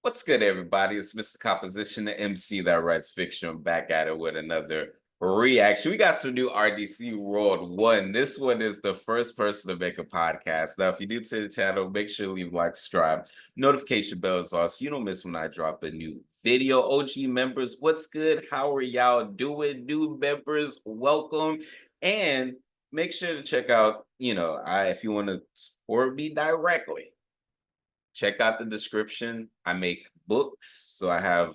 What's good, everybody? It's Mr. Composition, the MC that writes fiction. I'm back at it with another reaction. We got some new RDC World 1. This one is the first person to make a podcast. Now, if you're new to the channel, make sure to leave a like, subscribe, notification bells on so you don't miss when I drop a new video. OG members, what's good? How are y'all doing? New members, welcome. And make sure to check out, if you want to support me directly, check out the description. I make books. So I have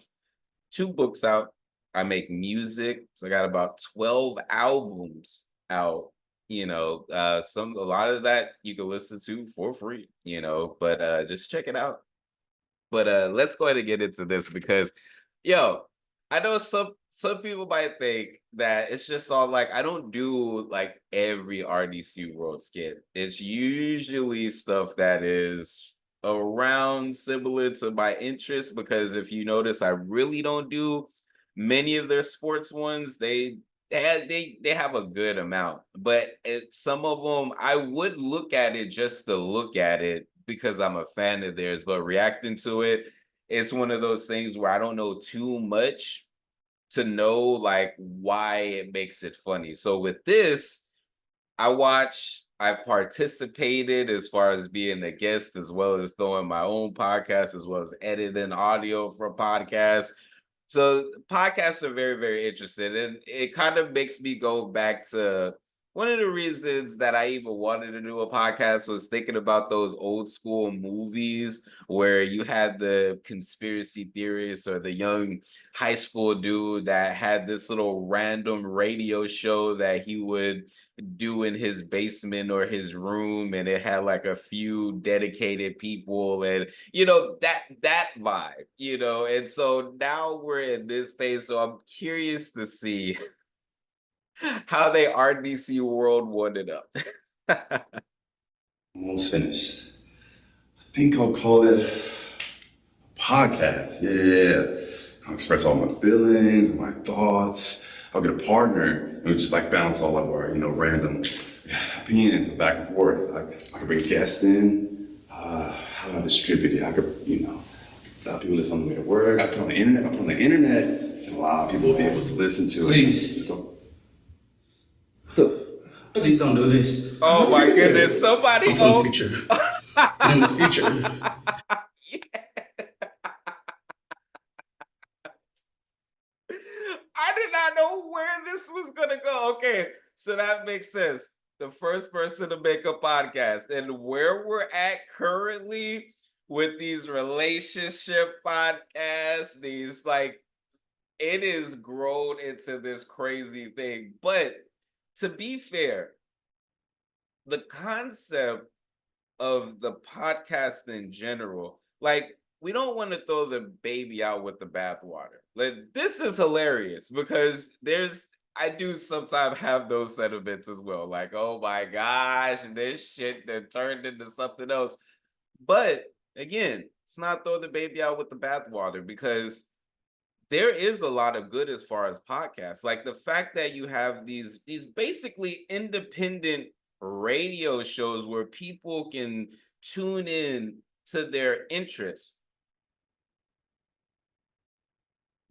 2 books out. I make music. So I got about 12 albums out. A lot of that you can listen to for free, but just check it out. But let's go ahead and get into this because yo, I know some people might think that it's just all like I don't do like every RDC World skit. It's usually stuff that is around similar to my interest because if you notice, I really don't do many of their sports ones. They have a good amount, but some of them I would look at it just to look at it because I'm a fan of theirs, but reacting to it, it's one of those things where I don't know too much to know like why it makes it funny. So with this, I've participated as far as being a guest, as well as throwing my own podcast, as well as editing audio for podcasts. So podcasts are very, very interesting. And it kind of makes me go back to one of the reasons that I even wanted to do a podcast was thinking about those old school movies where you had the conspiracy theorists or the young high school dude that had this little random radio show that he would do in his basement or his room, and it had like a few dedicated people, and that vibe, and so now we're in this stage, so I'm curious to see how they RDC World won it up. Almost finished. I think I'll call it a podcast. Yeah. I'll express all my feelings and my thoughts. I'll get a partner and we just like bounce all of our, random opinions and back and forth. I could bring guests in. How do I distribute it? I could, people listen on the way to work. I put on the internet. And a lot of people will be able to listen to Please. it. Please don't do this. Oh my goodness, somebody I'm from the future. In the future. I did not know where this was gonna go. Okay, so that makes sense. The first person to make a podcast, and where we're at currently with these relationship podcasts, these like it is grown into this crazy thing. But to be fair, the concept of the podcast in general, like we don't want to throw the baby out with the bathwater. Like this is hilarious because I do sometimes have those sentiments as well. Like, oh my gosh, this shit that turned into something else. But again, it's not throw the baby out with the bathwater because there is a lot of good as far as podcasts. Like the fact that you have these basically independent radio shows where people can tune in to their interests.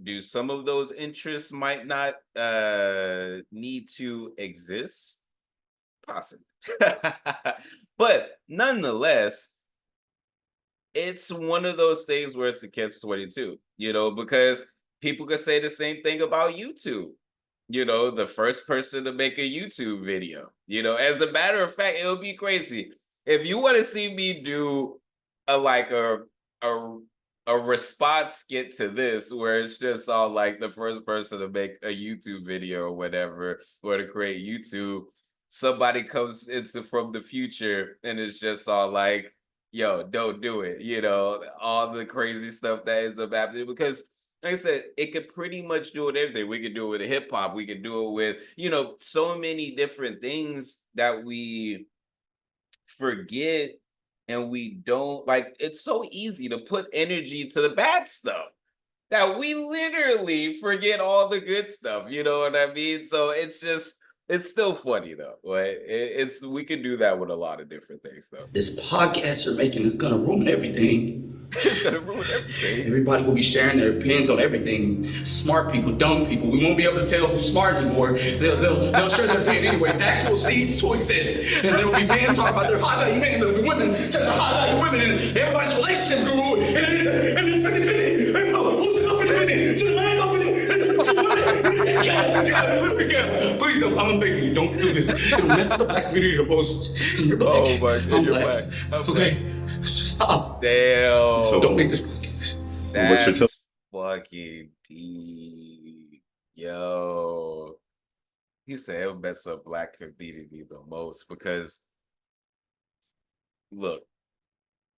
Do some of those interests might not need to exist? Possibly. But nonetheless, it's one of those things where it's a catch-22, because people could say the same thing about YouTube. The first person to make a YouTube video. As a matter of fact, it would be crazy. If you want to see me do a response skit to this, where it's just all like the first person to make a YouTube video or whatever, or to create YouTube, somebody comes into from the future and it's just all like, yo, don't do it, all the crazy stuff that ends up happening because like I said, it could pretty much do it everything. We could do it with hip hop. We could do it with, so many different things that we forget and we don't like. It's so easy to put energy to the bad stuff that we literally forget all the good stuff. You know what I mean? So it's just It's still funny though. Like it's we can do that with a lot of different things though. This podcast you're making is gonna ruin everything. It's gonna ruin everything. Everybody will be sharing their opinions on everything. Smart people, dumb people. We won't be able to tell who's smart anymore. They'll share their opinion anyway. Facts will cease to exist. And there will be men talking about their high value men. There will be women saying they're high value women. And everybody's relationship guru. And then 50-50. And who's it go 50-50? Should a man go 50-50? Should a man? Please, I'm begging you, don't do this. It'll mess up the black community the most. And you're black. Oh my god, I'm you're black. black. Okay, just stop. Damn. So Don't make this podcast. That's fucking deep. Yo. He said it'll mess up black community the most because look,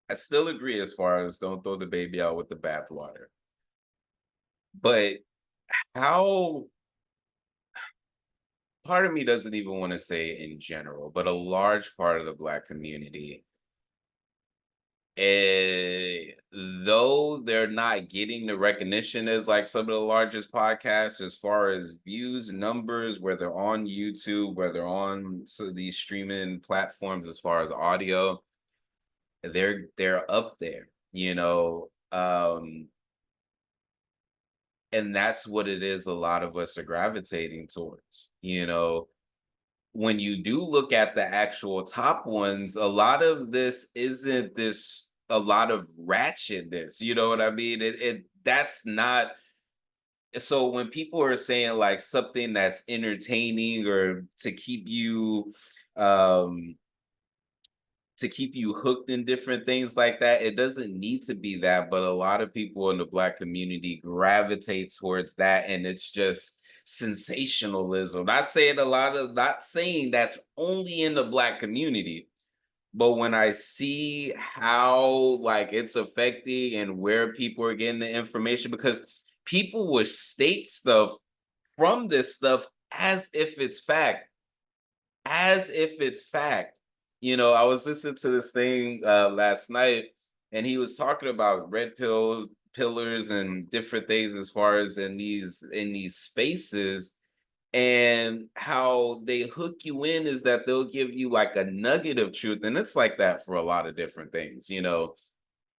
I still agree as far as don't throw the baby out with the bathwater. But how part of me doesn't even want to say in general, but a large part of the black community, though they're not getting the recognition as like some of the largest podcasts as far as views, numbers, whether on YouTube, whether on these streaming platforms as far as audio, they're up there, you know. And that's what it is a lot of us are gravitating towards, you know. When you do look at the actual top ones, a lot of this isn't this a lot of ratchetness, you know what I mean? That's not. So when people are saying like something that's entertaining or um to keep you hooked in different things like that, it doesn't need to be that, but a lot of people in the black community gravitate towards that, and it's just sensationalism. Not saying that's only in the black community, but when I see how like it's affecting and where people are getting the information, because people will state stuff from this stuff as if it's fact, as if it's fact. You know, I was listening to this thing last night, and he was talking about pillars and different things as far as in these spaces, and how they hook you in is that they'll give you like a nugget of truth, and it's like that for a lot of different things. You know,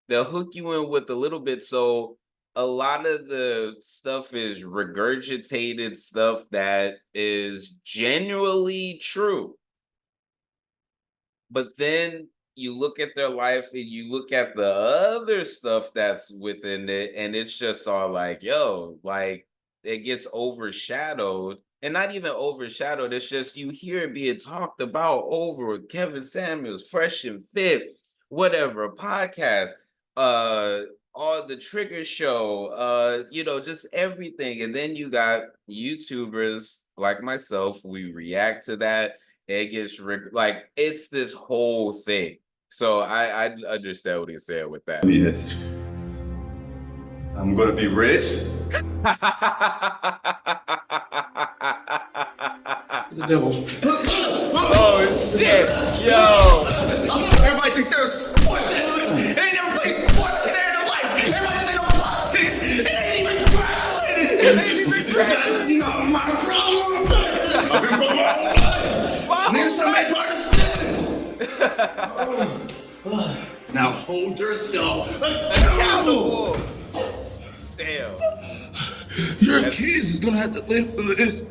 they'll hook you in with a little bit, so a lot of the stuff is regurgitated stuff that is genuinely true. But then you look at their life and you look at the other stuff that's within it, and it's just all like, yo, like it gets overshadowed. And not even overshadowed, it's just you hear it being talked about over Kevin Samuels, Fresh and Fit, whatever, podcast, uh, all the Trigger Show, you know, just everything. And then you got YouTubers like myself, we react to that. It gets like it's this whole thing. So I understand what he said with that. Yes. I'm gonna be rich. The devil. Oh shit, yo. Everybody thinks they're a sport. They ain't never played sport in their life. Everybody thinks they know politics. It ain't even graduated. It ain't even graduated. That's not my problem. I've been putting my whole life. Niggas should make smart decisions. Now hold yourself accountable. Damn. Your kids is gonna have to live through this.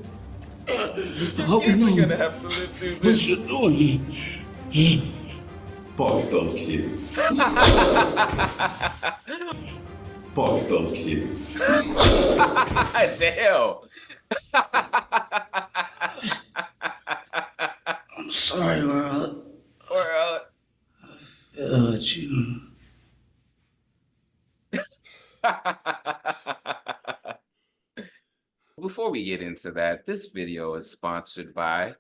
I hope you know You're gonna have to live through what this. you're doing. Fuck those kids. Fuck those kids. Damn. I'm sorry, world. Or You. Before we get into that, this video is sponsored by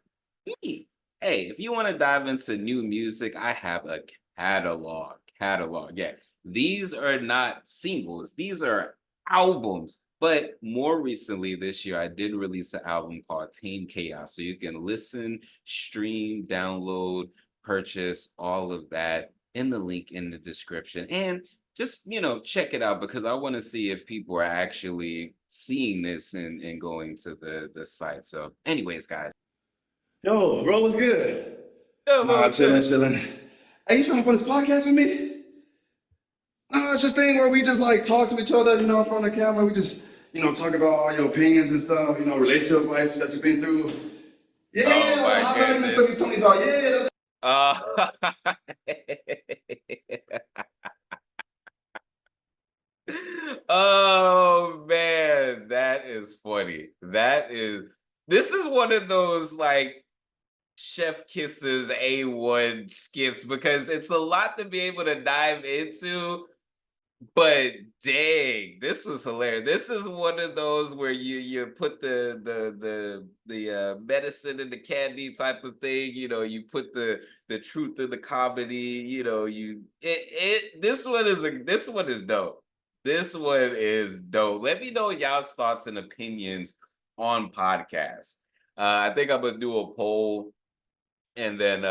me. Hey, if you want to dive into new music, I have a catalog. Yeah, these are not singles, these are albums. But more recently this year, I did release an album called Tame Chaos. So you can listen, stream, download, purchase, all of that in the link in the description. And just, you know, check it out, because I want to see if people are actually seeing this and going to the site. So anyways, guys, Yo, bro, what's good? Yo, Nah, what's good? chilling. Hey, you trying to put this podcast with me? Nah, it's just a thing where we just like talk to each other, in front of the camera. We just, talk about all your opinions and stuff, relationship advice that you've been through. Yeah, Oh my I feel like the stuff you told me about. Yeah. Oh man, that is funny. This is one of those like Chef Kisses A1 skits because it's a lot to be able to dive into. But dang, this was hilarious. This is one of those where you put the medicine in the candy type of thing. You put the truth in the comedy. This one is dope. This one is dope. Let me know y'all's thoughts and opinions on podcasts. I think I'm gonna do a poll and then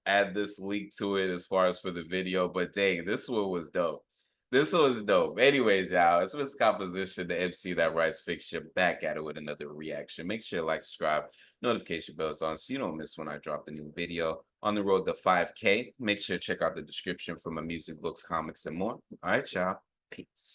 add this link to it as far as for the video. But dang, this one was dope. This was dope. Anyways, y'all, it's Mr. Composition, the MC that writes fiction, back at it with another reaction. Make sure to like, subscribe, notification bells on so you don't miss when I drop a new video. On the road to 5K, make sure to check out the description for my music, books, comics, and more. All right, y'all. Peace.